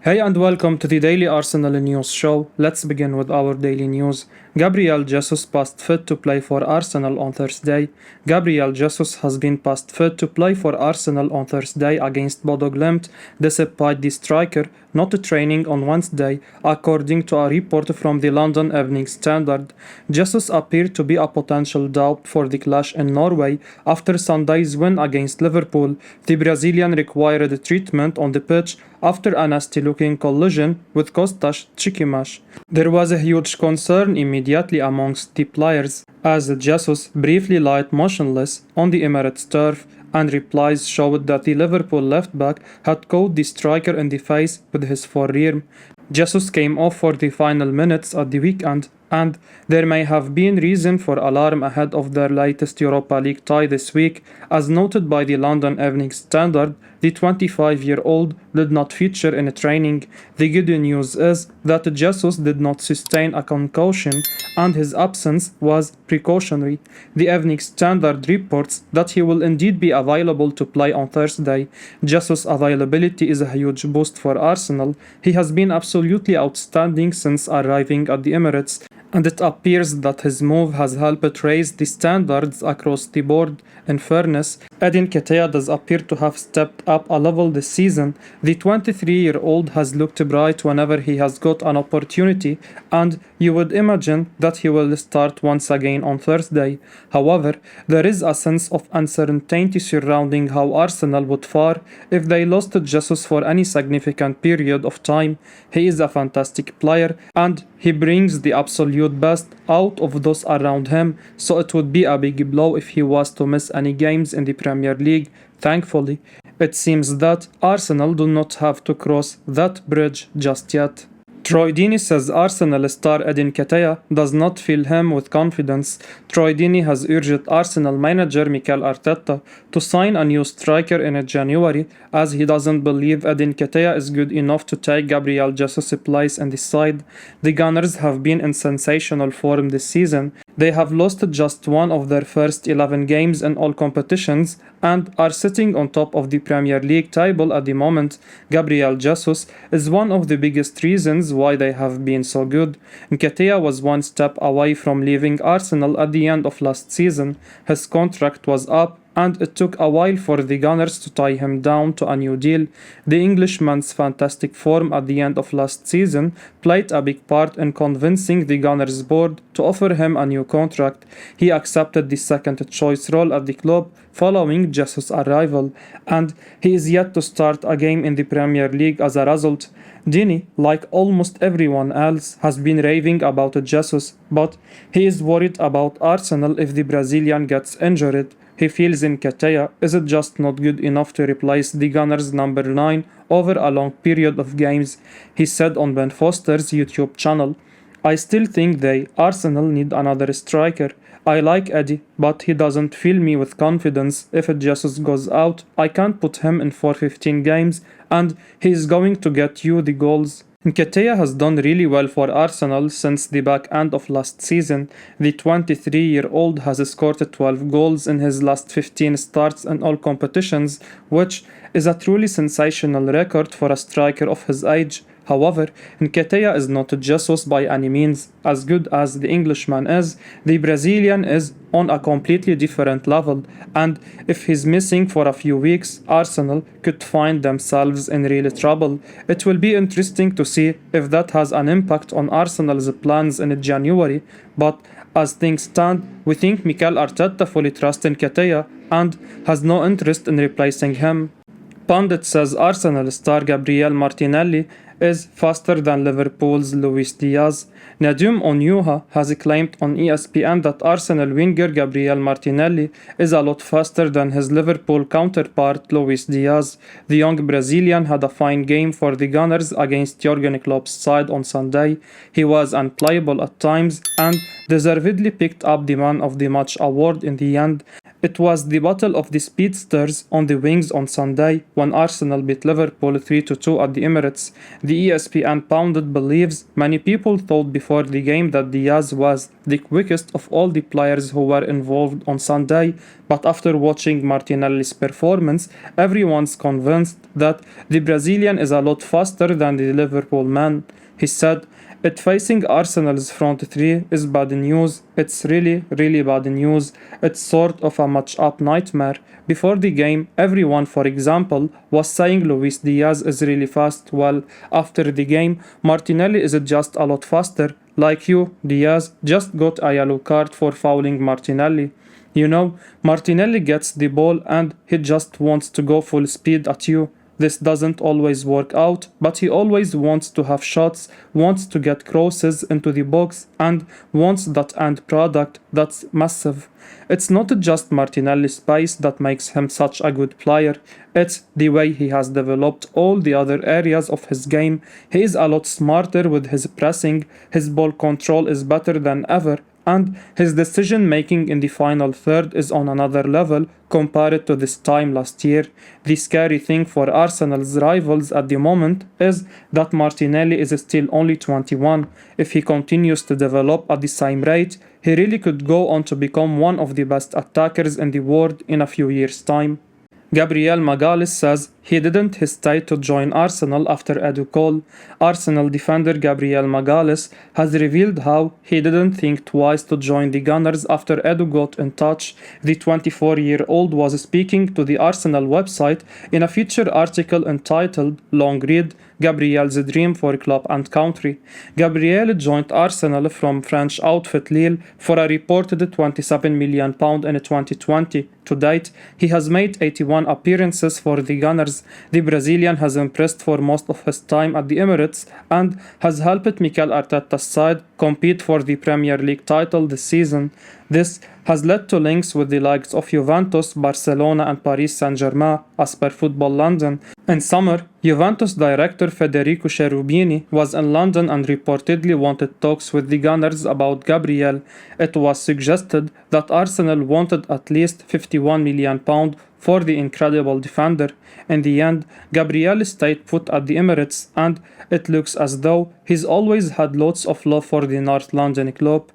Hey and welcome to the Daily Arsenal News Show. Let's begin with our daily news. Gabriel Jesus passed fit to play for Arsenal on Thursday. Gabriel Jesus has been passed fit to play for Arsenal on Thursday against Bodo Glimt, despite the striker not training on Wednesday, according to a report from the London Evening Standard. Jesus appeared to be a potential doubt for the clash in Norway after Sunday's win against Liverpool. The Brazilian required treatment on the pitch after a nasty-looking collision with Kostas Chikimash. There was a huge concern immediately amongst the players, as Jesus briefly lay motionless on the Emirates turf, and replies showed that the Liverpool left-back had caught the striker in the face with his forearm. Jesus came off for the final minutes at the weekend, and there may have been reason for alarm ahead of their latest Europa League tie this week. As noted by the London Evening Standard, the 25-year-old did not feature in training. The good news is that Jesus did not sustain a concussion and his absence was precautionary. The Evening Standard reports that he will indeed be available to play on Thursday. Jesus' availability is a huge boost for Arsenal. He has been absolutely outstanding since arriving at the Emirates, and it appears that his move has helped raise the standards across the board. In fairness, Eddie Nketiah does appear to have stepped up a level this season. The 23-year-old has looked bright whenever he has got an opportunity, and you would imagine that he will start once again on Thursday. However, there is a sense of uncertainty surrounding how Arsenal would fare if they lost Jesus for any significant period of time. He is a fantastic player, and he brings the absolute best out of those around him, so it would be a big blow if he was to miss any games in the Premier League. Thankfully, it seems that Arsenal do not have to cross that bridge just yet. Troy Deeney says Arsenal star Eddie Nketiah does not fill him with confidence. Troy Deeney has urged Arsenal manager Mikel Arteta to sign a new striker in January, as he doesn't believe Eddie Nketiah is good enough to take Gabriel Jesus' place in the side. The Gunners have been in sensational form this season. They have lost just one of their first 11 games in all competitions and are sitting on top of the Premier League table at the moment. Gabriel Jesus is one of the biggest reasons why they have been so good. Nketiah was one step away from leaving Arsenal at the end of last season. His contract was up, and it took a while for the Gunners to tie him down to a new deal. The Englishman's fantastic form at the end of last season played a big part in convincing the Gunners board to offer him a new contract. He accepted the second choice role at the club following Jesus' arrival, and he is yet to start a game in the Premier League as a result. Deeney, like almost everyone else, has been raving about Jesus, but he is worried about Arsenal if the Brazilian gets injured. He feels Nketiah is just not good enough to replace the Gunners' number 9 over a long period of games. He said on Ben Foster's YouTube channel, "I still think Arsenal need another striker. I like Eddie, but he doesn't fill me with confidence. If Jesus goes out, I can't put him in for 15 games, and he is going to get you the goals." Nketiah has done really well for Arsenal since the back end of last season. The 23-year-old has scored 12 goals in his last 15 starts in all competitions, which is a truly sensational record for a striker of his age. However, Nketiah is not Jesus by any means. As good as the Englishman is, the Brazilian is on a completely different level, and if he's missing for a few weeks, Arsenal could find themselves in real trouble. It will be interesting to see if that has an impact on Arsenal's plans in January, but as things stand, we think Mikel Arteta fully trusts Nketiah and has no interest in replacing him. Pundit says Arsenal star Gabriel Martinelli is faster than Liverpool's Luis Diaz. Nadim Onyuha has claimed on ESPN that Arsenal winger Gabriel Martinelli is a lot faster than his Liverpool counterpart Luis Diaz. The young Brazilian had a fine game for the Gunners against Jurgen Klopp's side on Sunday. He was unplayable at times and deservedly picked up the Man of the Match award in the end. It was the battle of the speedsters on the wings on Sunday when Arsenal beat Liverpool 3-2 at the Emirates. The ESPN Pundit believes many people thought before the game that Diaz was the quickest of all the players who were involved on Sunday, but after watching Martinelli's performance, everyone's convinced that the Brazilian is a lot faster than the Liverpool man. He said, "It facing Arsenal's front three is bad news. It's really bad news. It's sort of a match-up nightmare." Before the game, everyone, for example, was saying Luis Diaz is really fast. Well, after the game, Martinelli is just a lot faster. Like you, Diaz just got a yellow card for fouling Martinelli. You know, Martinelli gets the ball and he just wants to go full speed at you. This doesn't always work out, but he always wants to have shots, wants to get crosses into the box, and wants that end product that's massive. It's not just Martinelli's pace that makes him such a good player, it's the way he has developed all the other areas of his game. He is a lot smarter with his pressing, his ball control is better than ever, and his decision making in the final third is on another level compared to this time last year. The scary thing for Arsenal's rivals at the moment is that Martinelli is still only 21. If he continues to develop at the same rate, he really could go on to become one of the best attackers in the world in a few years' time. Gabriel Magalhaes says he didn't hesitate to join Arsenal after Edu call. Arsenal defender Gabriel Magalhaes has revealed how he didn't think twice to join the Gunners after Edu got in touch. The 24-year-old was speaking to the Arsenal website in a feature article entitled Long Read, Gabriel's Dream for Club and Country. Gabriel joined Arsenal from French outfit Lille for a reported £27 million in 2020. To date, he has made 81 appearances for the Gunners. The Brazilian has impressed for most of his time at the Emirates and has helped Mikel Arteta's side compete for the Premier League title this season. This has led to links with the likes of Juventus, Barcelona and Paris Saint-Germain, as per Football London. In summer, Juventus director Federico Cherubini was in London and reportedly wanted talks with the Gunners about Gabriel. It was suggested that Arsenal wanted at least £51 million for the incredible defender. In the end, Gabriel stayed put at the Emirates, and it looks as though he's always had lots of love for the North London club.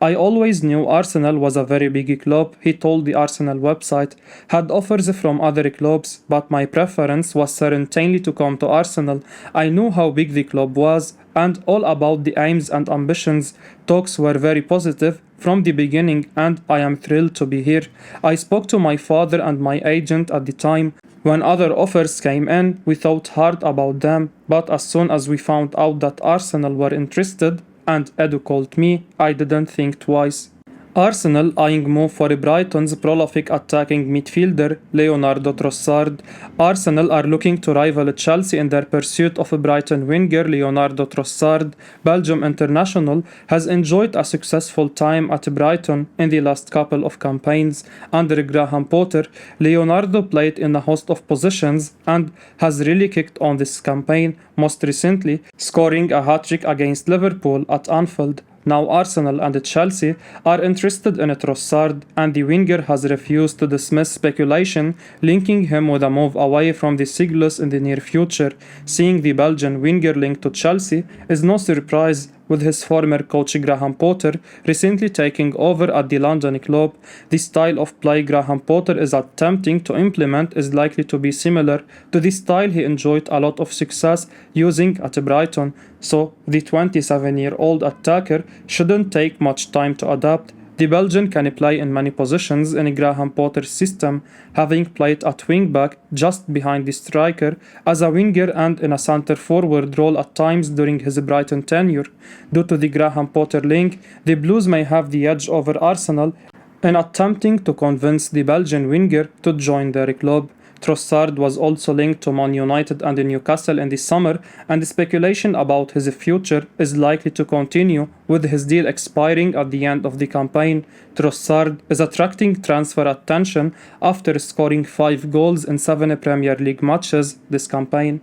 "I always knew Arsenal was a very big club," he told the Arsenal website. "Had offers from other clubs, but my preference was certainly to come to Arsenal. I knew how big the club was and all about the aims and ambitions. Talks were very positive from the beginning and I am thrilled to be here. I spoke to my father and my agent at the time. When other offers came in, we thought hard about them, but as soon as we found out that Arsenal were interested, and Edu called me, I didn't think twice." Arsenal eyeing move for Brighton's prolific attacking midfielder Leonardo Trossard. Arsenal are looking to rival Chelsea in their pursuit of Brighton winger Leonardo Trossard. Belgium international has enjoyed a successful time at Brighton in the last couple of campaigns. Under Graham Potter, Leonardo played in a host of positions and has really kicked on this campaign, most recently scoring a hat-trick against Liverpool at Anfield. Now Arsenal and Chelsea are interested in Trossard, and the winger has refused to dismiss speculation linking him with a move away from the Seagulls in the near future. Seeing the Belgian winger linked to Chelsea is no surprise, with his former coach Graham Potter recently taking over at the London club. The style of play Graham Potter is attempting to implement is likely to be similar to the style he enjoyed a lot of success using at Brighton, so the 27-year-old attacker shouldn't take much time to adapt. The Belgian can play in many positions in Graham Potter's system, having played at wing-back just behind the striker, as a winger and in a centre-forward role at times during his Brighton tenure. Due to the Graham Potter link, the Blues may have the edge over Arsenal in attempting to convince the Belgian winger to join their club. Trossard was also linked to Man United and Newcastle in the summer, and the speculation about his future is likely to continue, with his deal expiring at the end of the campaign. Trossard is attracting transfer attention after scoring 5 goals in 7 Premier League matches this campaign.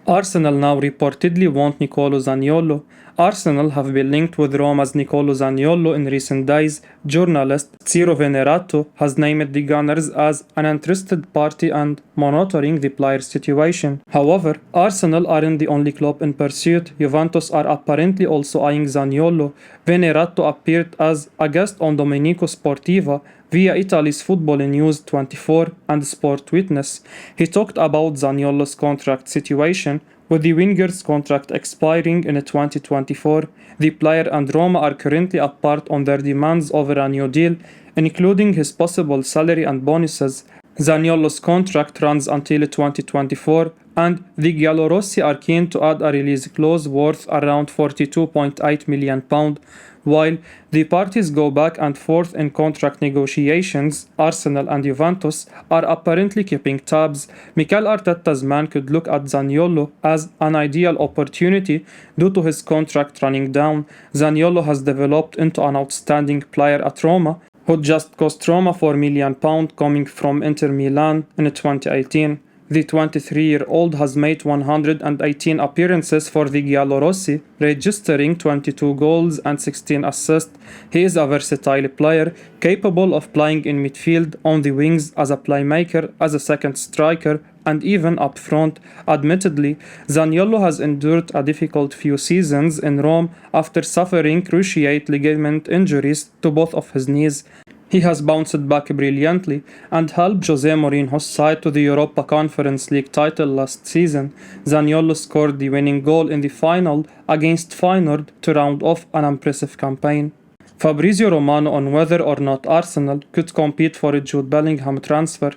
Arsenal now reportedly want Nicolo Zanyolo. Arsenal have been linked with Roma's Nicolo Zanyolo in recent days. Journalist Ciro Venerato has named the Gunners as an interested party and monitoring the player's situation. However, Arsenal aren't the only club in pursuit. Juventus are apparently also eyeing Zaniolo. Venerato appeared as a guest on Domenico Sportiva via Italy's Football News 24 and Sport Witness. He talked about Zaniolo's contract situation. With the winger's contract expiring in 2024, the player and Roma are currently apart on their demands over a new deal, including his possible salary and bonuses. Zaniolo's contract runs until 2024, and the Giallorossi are keen to add a release clause worth around £42.8 million. While the parties go back and forth in contract negotiations, Arsenal and Juventus are apparently keeping tabs. Mikel Arteta's man could look at Zaniolo as an ideal opportunity due to his contract running down. Zaniolo has developed into an outstanding player at Roma, who just cost Roma £4 million coming from Inter Milan in 2018. The 23-year-old has made 118 appearances for the Giallorossi, registering 22 goals and 16 assists. He is a versatile player, capable of playing in midfield, on the wings, as a playmaker, as a second striker, and even up front. Admittedly, Zaniolo has endured a difficult few seasons in Rome after suffering cruciate ligament injuries to both of his knees. He has bounced back brilliantly and helped Jose Mourinho's side to the Europa Conference League title last season. Zaniolo scored the winning goal in the final against Feyenoord to round off an impressive campaign. Fabrizio Romano on whether or not Arsenal could compete for a Jude Bellingham transfer.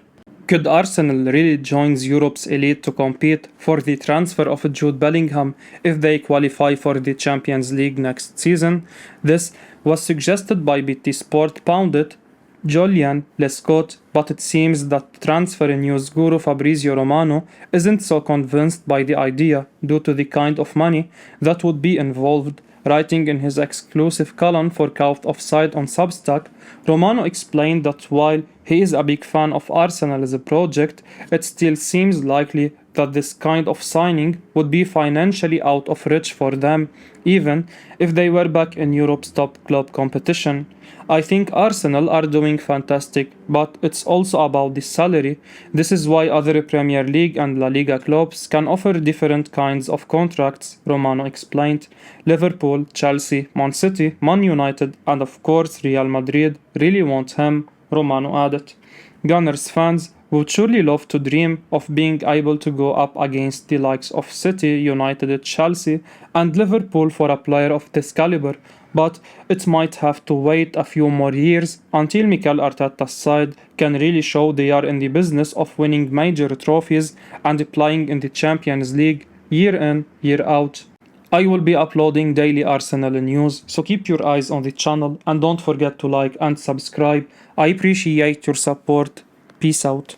Could Arsenal really join Europe's elite to compete for the transfer of Jude Bellingham if they qualify for the Champions League next season? This was suggested by BT Sport Pundit Julian Lescott, but it seems that transfer news guru Fabrizio Romano isn't so convinced by the idea due to the kind of money that would be involved. Writing in his exclusive column for Count Offside on Substack, Romano explained that while he is a big fan of Arsenal as a project, it still seems likely that this kind of signing would be financially out of reach for them, even if they were back in Europe's top club competition. I think Arsenal are doing fantastic, but it's also about the salary. This is why other Premier League and La Liga clubs can offer different kinds of contracts, Romano explained. Liverpool, Chelsea, Man City, Man United, and of course Real Madrid really want him, Romano added. Gunners fans would surely love to dream of being able to go up against the likes of City, United, Chelsea, and Liverpool for a player of this caliber, but it might have to wait a few more years until Mikel Arteta's side can really show they are in the business of winning major trophies and playing in the Champions League year in, year out. I will be uploading daily Arsenal news, so keep your eyes on the channel and don't forget to like and subscribe. I appreciate your support. Peace out.